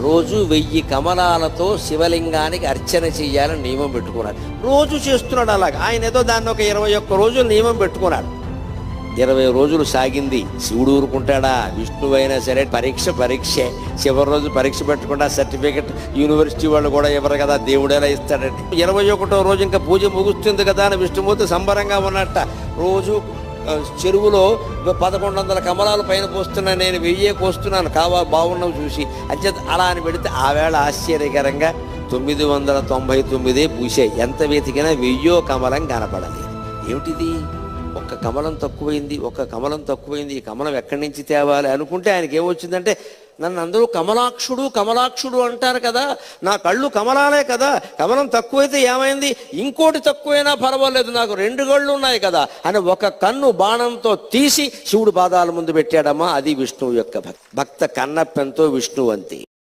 రోజు 1000 కమలాలతో శివలింగానికి అర్చన చెయ్యాలని నియమం పెట్టుకున్నాడు. రోజు చేస్తున్నాడు అలాగా. ఆయన ఏదో దాన్ని ఒక 21 రోజులు నియమం పెట్టుకున్నాడు. 20 రోజులు సాగింది. శివుడు ఊరుకుంటాడా? విష్ణువైనా సరే పరీక్షే. చివరి రోజు పరీక్ష పెట్టకుండా సర్టిఫికెట్ యూనివర్సిటీ వాళ్ళు కూడా ఇవ్వరు కదా, దేవుడేలా ఇస్తాడండి. 21వ రోజు ఇంకా పూజ ముగుస్తుంది కదా అని విష్ణుమూర్తి సంబరంగా ఉన్నట్ట. రోజు చెరువులో 1100 కమలాలు పైన పోస్తున్నా, నేను 1000 పోస్తున్నాను, బాగున్నావు చూసి అంచేత అలా అని పెడితే ఆవేళ ఆశ్చర్యకరంగా 999 పూసాయి. ఎంత వెతికినా 1000 కమలం కనపడలేదు. ఏమిటిది? ఒక్క కమలం తక్కువైంది. ఈ కమలం ఎక్కడి నుంచి తేవాలి అనుకుంటే ఆయనకి ఏమొచ్చిందంటే, నన్ను అందరూ కమలాక్షుడు అంటారు కదా, నా కళ్ళు కమలాలే కదా, కమలం తక్కువైతే ఏమైంది, ఇంకోటి తక్కువైనా పర్వాలేదు, నాకు 2 కళ్ళు ఉన్నాయి కదా అని ఒక కన్ను బాణంతో తీసి శివుడు పాదాల ముందు పెట్టాడమ్మా. అది విష్ణువు యొక్క భక్త కన్నప్పెంతో విష్ణువంతి.